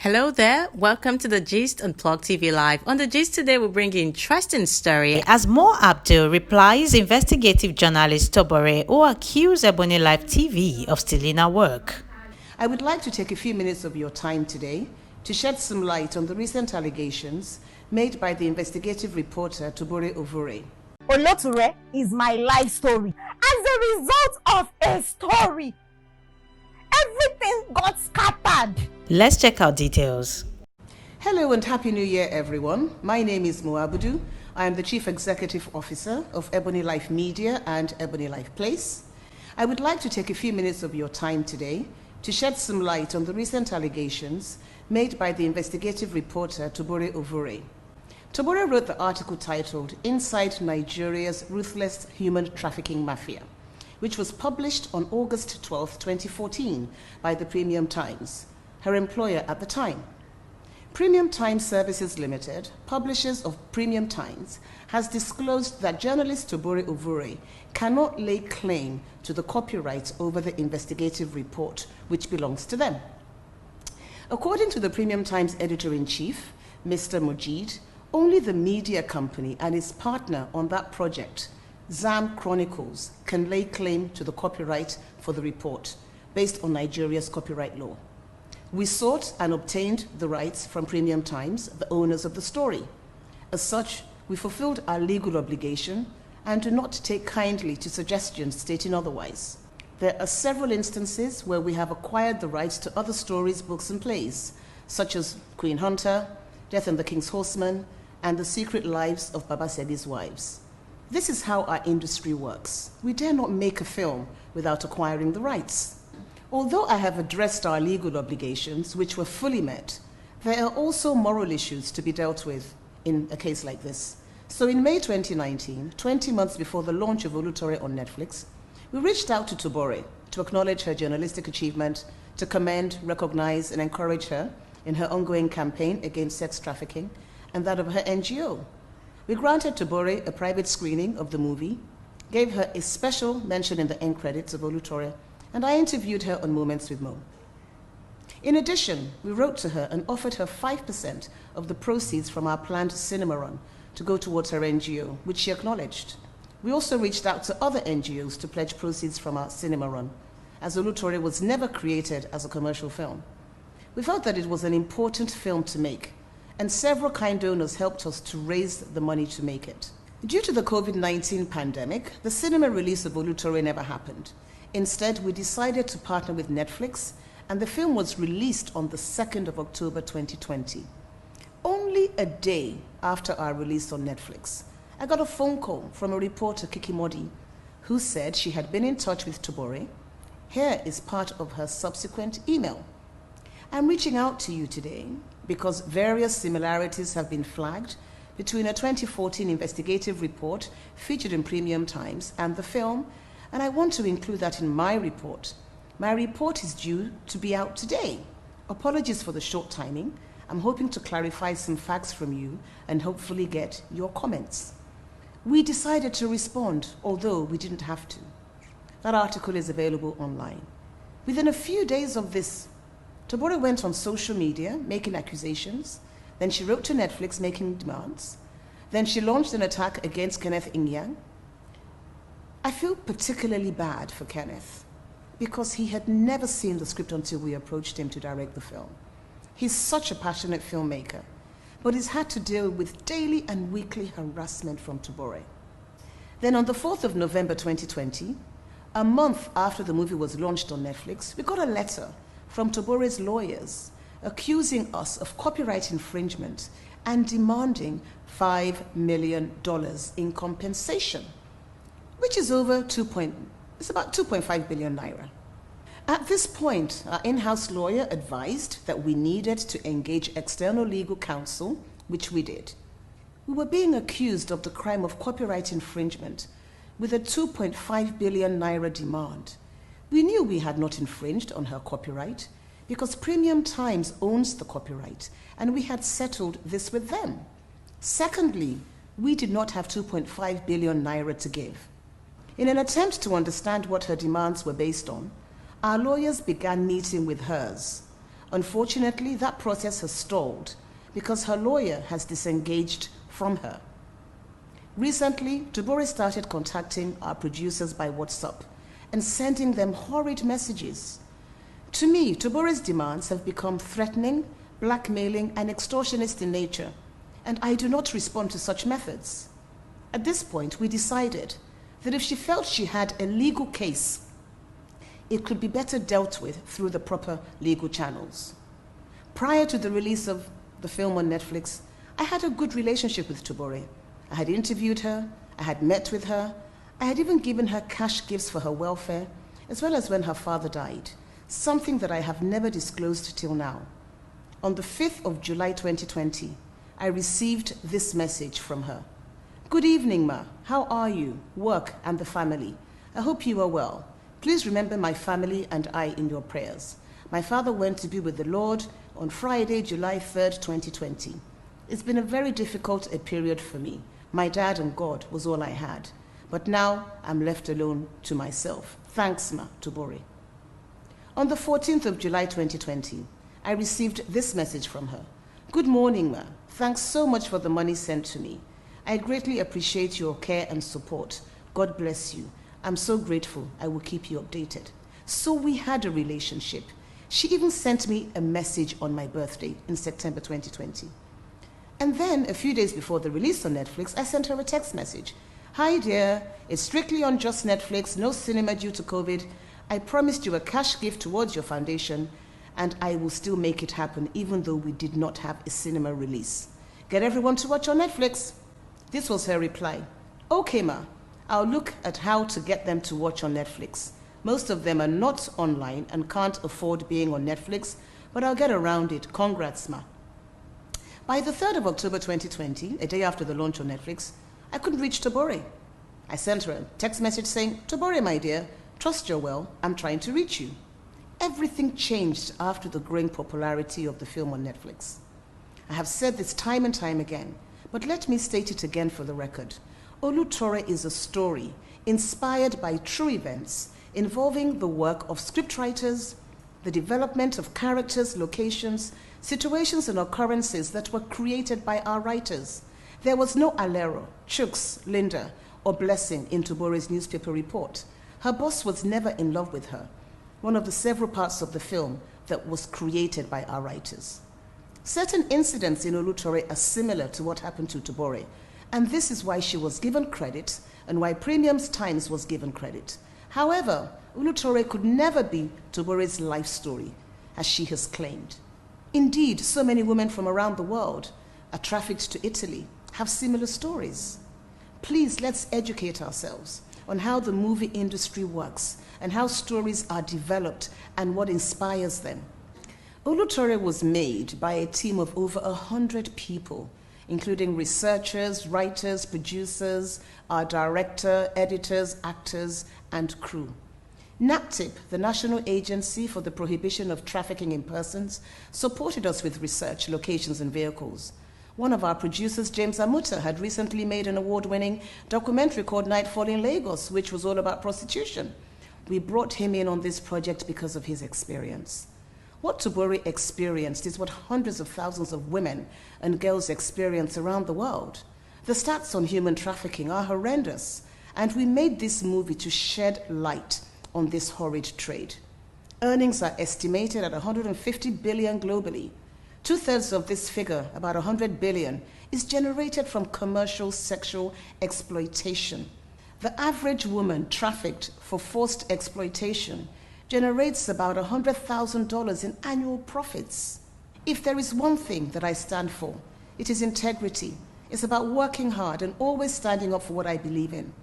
Hello there, welcome to the Gist on Plug TV Live. On the Gist today, we bring you an interesting story as Abudu replies investigative journalist Tobore who accused Ebony Live TV of stealing her work. I would like to take a few minutes of your time today to shed some light on the recent allegations made by the investigative reporter Tobore Ovuorie. Ovuorie is my life story. As a result of a story, everything got scattered. Let's check out details. Hello and Happy New Year, everyone. My name is Abudu. I am the Chief Executive Officer of Ebony Life Media and Ebony Life Place. I would like to take a few minutes of your time today to shed some light on the recent allegations made by the investigative reporter Tobore Ovuorie. Tobore wrote the article titled Inside Nigeria's Ruthless Human Trafficking Mafia, which was published on August 12, 2014 by the Premium Times, her employer at the time. Premium Times Services Limited, publishers of Premium Times, has disclosed that journalist Tobore Ovuorie cannot lay claim to the copyright over the investigative report, which belongs to them. According to the Premium Times editor-in-chief, Mr. Mujid, only the media company and its partner on that project, ZAM Chronicles, can lay claim to the copyright for the report based on Nigeria's copyright law. We sought and obtained the rights from Premium Times, the owners of the story. As such, we fulfilled our legal obligation and do not take kindly to suggestions stating otherwise. There are several instances where we have acquired the rights to other stories, books, and plays, such as Queen Hunter, Death and the King's Horseman, and The Secret Lives of Baba Sebi's Wives. This is how our industry works. We dare not make a film without acquiring the rights. Although I have addressed our legal obligations, which were fully met, there are also moral issues to be dealt with in a case like this. So in May 2019, 20 months before the launch of Ovuorie on Netflix, we reached out to Tobore to acknowledge her journalistic achievement, to commend, recognize, and encourage her in her ongoing campaign against sex trafficking and that of her NGO. We granted Tobore a private screening of the movie, gave her a special mention in the end credits of Ovuorie, and I interviewed her on Moments with Mo. In addition, we wrote to her and offered her 5% of the proceeds from our planned cinema run to go towards her NGO, which she acknowledged. We also reached out to other NGOs to pledge proceeds from our cinema run, as Ovuorie was never created as a commercial film. We felt that it was an important film to make, and several kind donors helped us to raise the money to make it. Due to the COVID-19 pandemic, the cinema release of Ovuorie never happened. Instead, we decided to partner with Netflix, and the film was released on the 2nd of October 2020. Only a day after our release on Netflix, I got a phone call from a reporter, Kiki Modi, who said she had been in touch with Tobore. Here is part of her subsequent email. I'm reaching out to you today because various similarities have been flagged between a 2014 investigative report featured in Premium Times and the film, and I want to include that in my report. My report is due to be out today. Apologies for the short timing. I'm hoping to clarify some facts from you and hopefully get your comments. We decided to respond, although we didn't have to. That article is available online. Within a few days of this, Tobore went on social media making accusations. Then she wrote to Netflix making demands. Then she launched an attack against Kenneth Inyang. I feel particularly bad for Kenneth because he had never seen the script until we approached him to direct the film. He's such a passionate filmmaker, but he's had to deal with daily and weekly harassment from Tobore. Then on the 4th of November 2020, a month after the movie was launched on Netflix, we got a letter from Tobore's lawyers accusing us of copyright infringement and demanding $5 million in compensation, which is about 2.5 billion naira. At this point, our in-house lawyer advised that we needed to engage external legal counsel, which we did. We were being accused of the crime of copyright infringement with a 2.5 billion naira demand. We knew we had not infringed on her copyright because Premium Times owns the copyright, and we had settled this with them. Secondly, we did not have 2.5 billion naira to give. In an attempt to understand what her demands were based on, our lawyers began meeting with hers. Unfortunately, that process has stalled because her lawyer has disengaged from her. Recently, Tobore started contacting our producers by WhatsApp and sending them horrid messages. To me, Tobore's demands have become threatening, blackmailing, and extortionist in nature, and I do not respond to such methods. At this point, we decided that if she felt she had a legal case, it could be better dealt with through the proper legal channels. Prior to the release of the film on Netflix, I had a good relationship with Tobore. I had interviewed her, I had met with her, I had even given her cash gifts for her welfare, as well as when her father died, something that I have never disclosed till now. On the 5th of July 2020, I received this message from her. Good evening, Ma. How are you, work, and the family? I hope you are well. Please remember my family and I in your prayers. My father went to be with the Lord on Friday, July 3rd, 2020. It's been a very difficult period for me. My dad and God was all I had. But now I'm left alone to myself. Thanks, Ma, Tobore. On the 14th of July 2020, I received this message from her. Good morning, Ma. Thanks so much for the money sent to me. I greatly appreciate your care and support. God bless you. I'm so grateful. I will keep you updated. So we had a relationship. She even sent me a message on my birthday in September 2020. And then, a few days before the release on Netflix, I sent her a text message. Hi dear, it's strictly on just Netflix, no cinema due to COVID. I promised you a cash gift towards your foundation, and I will still make it happen even though we did not have a cinema release. Get everyone to watch on Netflix. This was her reply. Okay, Ma, I'll look at how to get them to watch on Netflix. Most of them are not online and can't afford being on Netflix, but I'll get around it. Congrats, Ma. By the 3rd of October 2020, a day after the launch on Netflix, I couldn't reach Tobore. I sent her a text message saying, Tobore, my dear, trust you're well, I'm trying to reach you. Everything changed after the growing popularity of the film on Netflix. I have said this time and time again, but let me state it again for the record. Ovuorie is a story inspired by true events involving the work of scriptwriters, the development of characters, locations, situations and occurrences that were created by our writers. There was no Alero, Chooks, Linda, or Blessing in Tobore's newspaper report. Her boss was never in love with her, one of the several parts of the film that was created by our writers. Certain incidents in Ovuorie are similar to what happened to Tobore, and this is why she was given credit and why Premium's Times was given credit. However, Ovuorie could never be Tobore's life story, as she has claimed. Indeed, so many women from around the world are trafficked to Italy, have similar stories. Please, let's educate ourselves on how the movie industry works and how stories are developed and what inspires them. Ovuorie was made by a team of over 100 people, including researchers, writers, producers, our director, editors, actors, and crew. NAPTIP, the National Agency for the Prohibition of Trafficking in Persons, supported us with research, locations, and vehicles. One of our producers, James Amuta, had recently made an award-winning documentary called Nightfall in Lagos, which was all about prostitution. We brought him in on this project because of his experience. What Tobore experienced is what hundreds of thousands of women and girls experience around the world. The stats on human trafficking are horrendous, and we made this movie to shed light on this horrid trade. Earnings are estimated at 150 billion globally. 2/3 of this figure, about 100 billion, is generated from commercial sexual exploitation. The average woman trafficked for forced exploitation generates about $100,000 in annual profits. If there is one thing that I stand for, it is integrity. It's about working hard and always standing up for what I believe in.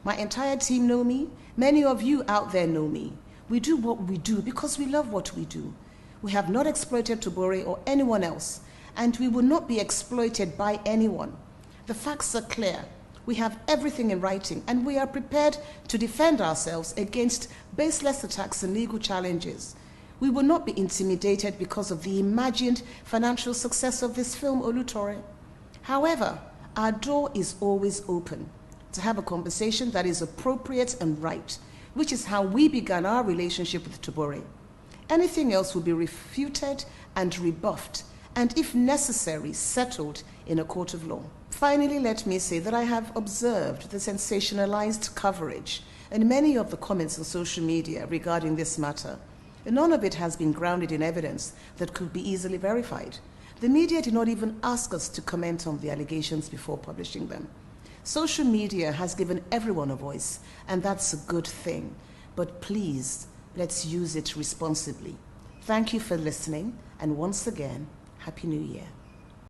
My entire team know me. Many of you out there know me. We do what we do because we love what we do. We have not exploited Tobore or anyone else, and we will not be exploited by anyone. The facts are clear. We have everything in writing, and we are prepared to defend ourselves against baseless attacks and legal challenges. We will not be intimidated because of the imagined financial success of this film, Ovuorie. However, our door is always open to have a conversation that is appropriate and right, which is how we began our relationship with Tobore. Anything else will be refuted and rebuffed, and if necessary, settled in a court of law. Finally, let me say that I have observed the sensationalized coverage and many of the comments on social media regarding this matter. None of it has been grounded in evidence that could be easily verified. The media did not even ask us to comment on the allegations before publishing them. Social media has given everyone a voice, and that's a good thing. But please, let's use it responsibly. Thank you for listening, and once again, Happy New Year.